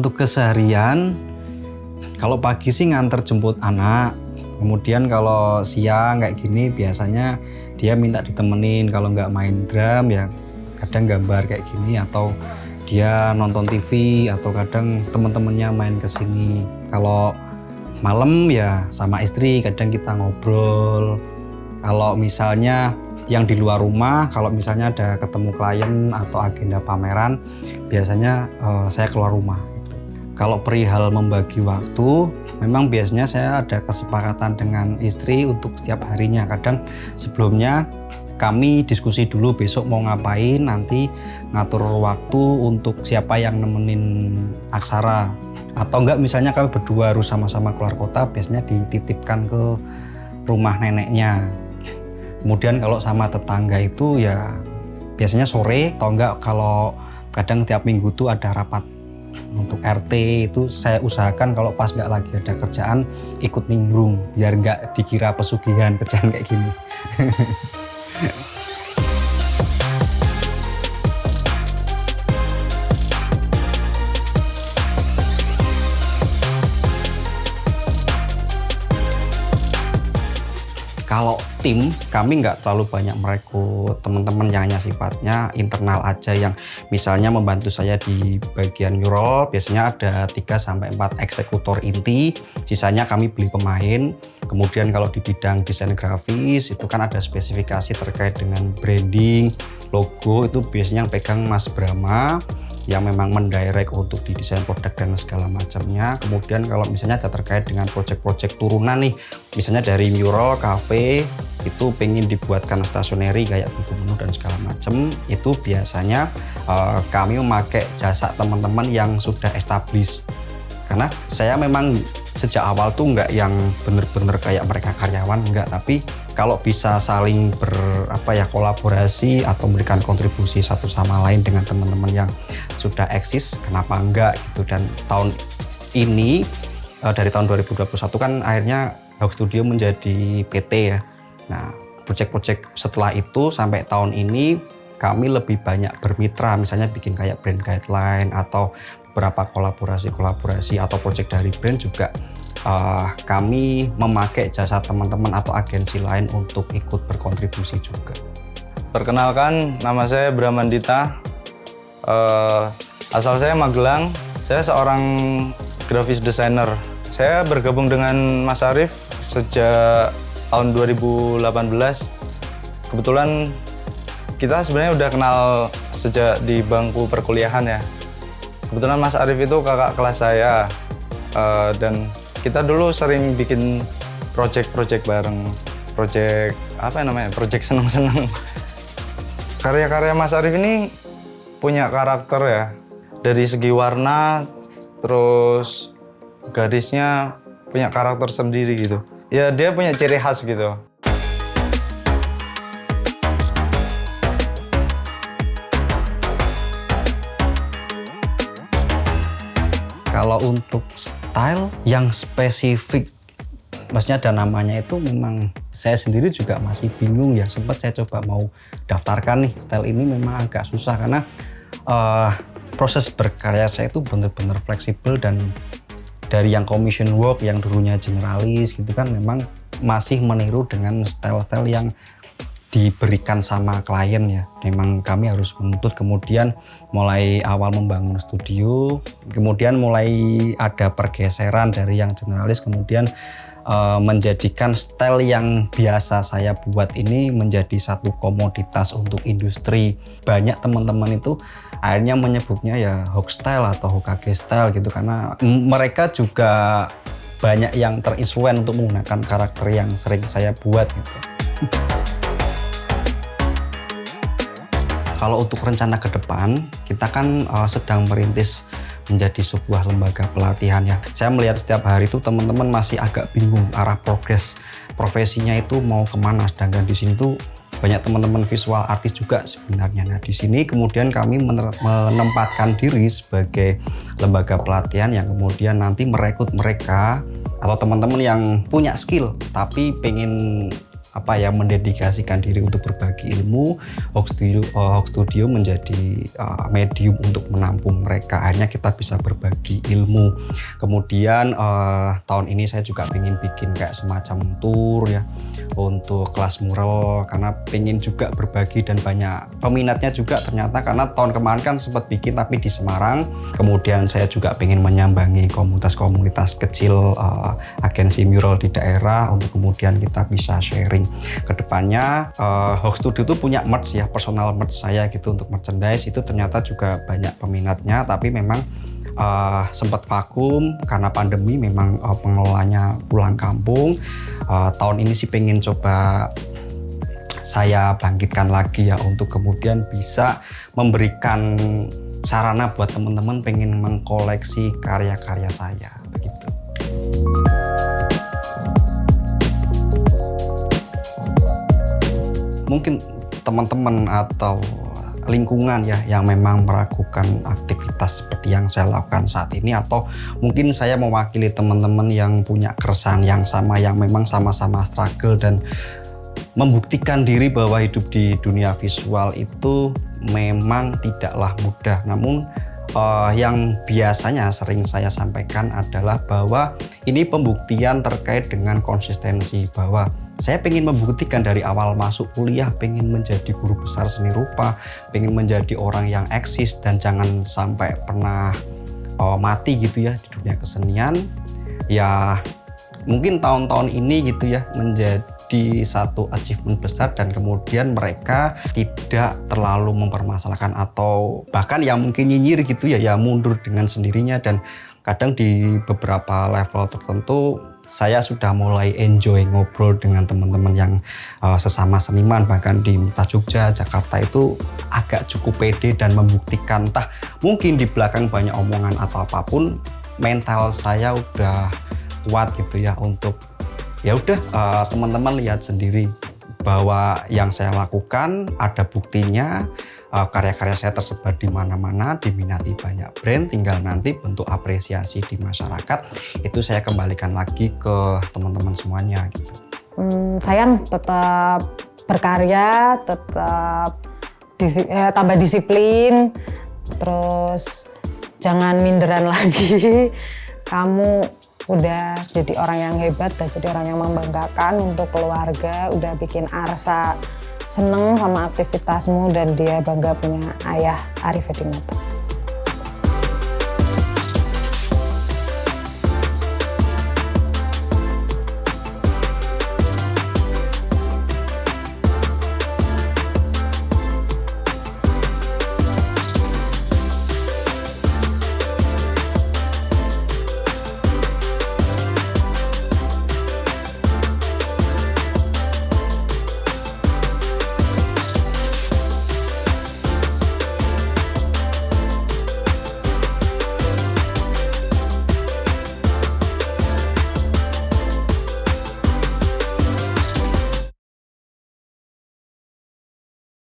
Untuk keseharian, kalau pagi sih nganter jemput anak. Kemudian kalau siang kayak gini biasanya dia minta ditemenin, kalau nggak main drum ya kadang gambar kayak gini, atau dia nonton TV, atau kadang teman-temannya main ke sini. Kalau malam ya sama istri kadang kita ngobrol. Kalau misalnya yang di luar rumah, kalau misalnya ada ketemu klien atau agenda pameran, biasanya saya keluar rumah. Kalau perihal membagi waktu, memang biasanya saya ada kesepakatan dengan istri untuk setiap harinya. Kadang sebelumnya kami diskusi dulu besok mau ngapain, nanti ngatur waktu untuk siapa yang nemenin Aksara. Atau enggak misalnya kami berdua harus sama-sama keluar kota, biasanya dititipkan ke rumah neneknya. Kemudian kalau sama tetangga itu ya biasanya sore, atau enggak kalau kadang tiap minggu tuh ada rapat untuk RT, itu saya usahakan kalau pas nggak lagi ada kerjaan ikut nimbrung biar nggak dikira pesugihan kerjaan kayak gini. Kalau tim, kami nggak terlalu banyak merekrut teman-teman yang hanya sifatnya internal aja, yang misalnya membantu saya di bagian mural. Biasanya ada 3-4 eksekutor inti, sisanya kami beli pemain. Kemudian kalau di bidang desain grafis itu kan ada spesifikasi terkait dengan branding, logo, itu biasanya yang pegang Mas Brahma, yang memang mendirect untuk didesain produk dan segala macamnya. Kemudian kalau misalnya ada terkait dengan project-project turunan nih, misalnya dari mural, cafe, itu pengen dibuatkan stationery kayak buku menu dan segala macam, itu biasanya kami memakai jasa teman-teman yang sudah established. Karena saya memang sejak awal tuh nggak yang bener-bener kayak mereka karyawan, nggak, tapi kalau bisa saling kolaborasi atau memberikan kontribusi satu sama lain dengan teman-teman yang sudah eksis, kenapa enggak gitu. Dan tahun ini dari tahun 2021 kan akhirnya Hawk Studio menjadi PT ya. Nah, project-project setelah itu sampai tahun ini kami lebih banyak bermitra, misalnya bikin kayak brand guideline atau beberapa kolaborasi atau project dari brand juga. Kami memakai jasa teman-teman atau agensi lain untuk ikut berkontribusi juga. Perkenalkan, nama saya Bramandita. Asal saya Magelang. Saya seorang graphic designer. Saya bergabung dengan Mas Arif sejak tahun 2018. Kebetulan kita sebenarnya udah kenal sejak di bangku perkuliahan ya. Kebetulan Mas Arif itu kakak kelas saya, dan kita dulu sering bikin project bareng, project seneng-seneng. Karya-karya Mas Arif ini punya karakter ya, dari segi warna, terus garisnya punya karakter sendiri gitu. Ya dia punya ciri khas gitu. Kalau untuk style yang spesifik, maksudnya ada namanya, itu memang saya sendiri juga masih bingung ya. Sempat saya coba mau daftarkan nih, style ini memang agak susah karena proses berkarya saya itu benar-benar fleksibel, dan dari yang commission work yang dulunya generalis gitu kan memang masih meniru dengan style-style yang diberikan sama klien ya. Memang kami harus menuntut. Kemudian mulai awal membangun studio, kemudian mulai ada pergeseran dari yang generalis, kemudian menjadikan style yang biasa saya buat ini menjadi satu komoditas untuk industri. Banyak teman-teman itu akhirnya menyebutnya ya Hawk style atau Hokage style gitu, karena mereka juga banyak yang terinfluen untuk menggunakan karakter yang sering saya buat gitu. Kalau untuk rencana ke depan, kita kan sedang merintis menjadi sebuah lembaga pelatihan ya. Saya melihat setiap hari itu teman-teman masih agak bingung arah progres profesinya itu mau kemana. Sedangkan di sini tuh banyak teman-teman visual artis juga sebenarnya. Nah di sini kemudian kami menempatkan diri sebagai lembaga pelatihan yang kemudian nanti merekrut mereka atau teman-teman yang punya skill tapi pengen mendedikasikan diri untuk berbagi ilmu. Hoax Studio menjadi medium untuk menampung mereka. Akhirnya kita bisa berbagi ilmu. Kemudian tahun ini saya juga ingin bikin kayak semacam tour ya untuk kelas mural, karena pengen juga berbagi dan banyak peminatnya juga ternyata, karena tahun kemarin kan sempat bikin tapi di Semarang. Kemudian saya juga pengen menyambangi komunitas-komunitas kecil agensi mural di daerah untuk kemudian kita bisa sharing. Kedepannya Hoax Studio itu punya merch ya, personal merch saya gitu untuk merchandise, itu ternyata juga banyak peminatnya, tapi memang sempat vakum karena pandemi, memang pengelolanya pulang kampung. Tahun ini sih pengen coba saya bangkitkan lagi ya untuk kemudian bisa memberikan sarana buat teman-teman pengen mengkoleksi karya-karya saya begitu. Mungkin teman-teman atau lingkungan ya yang memang meragukan aktivitas seperti yang saya lakukan saat ini, atau mungkin saya mewakili teman-teman yang punya keresahan yang sama, yang memang sama-sama struggle dan membuktikan diri bahwa hidup di dunia visual itu memang tidaklah mudah. Namun yang biasanya sering saya sampaikan adalah bahwa ini pembuktian terkait dengan konsistensi, bahwa saya pengen membuktikan dari awal masuk kuliah, pengen menjadi guru besar seni rupa, pengen menjadi orang yang eksis dan jangan sampai pernah mati gitu ya di dunia kesenian. Ya mungkin tahun-tahun ini gitu ya menjadi satu achievement besar, dan kemudian mereka tidak terlalu mempermasalahkan atau bahkan yang mungkin nyinyir gitu ya mundur dengan sendirinya. Dan kadang di beberapa level tertentu saya sudah mulai enjoy ngobrol dengan teman-teman yang sesama seniman, bahkan di Mita Jogja, Jakarta itu agak cukup pede dan membuktikan, entah mungkin di belakang banyak omongan atau apapun, mental saya udah kuat gitu ya untuk ya udah teman-teman lihat sendiri bahwa yang saya lakukan ada buktinya. Karya-karya saya tersebar di mana-mana, diminati banyak brand, tinggal nanti bentuk apresiasi di masyarakat itu saya kembalikan lagi ke teman-teman semuanya gitu. Sayang tetap berkarya, tetap tambah disiplin, terus jangan minderan lagi. Kamu udah jadi orang yang hebat, udah jadi orang yang membanggakan untuk keluarga, udah bikin Arsa seneng sama aktivitasmu, dan dia bangga punya ayah Arif Edimata.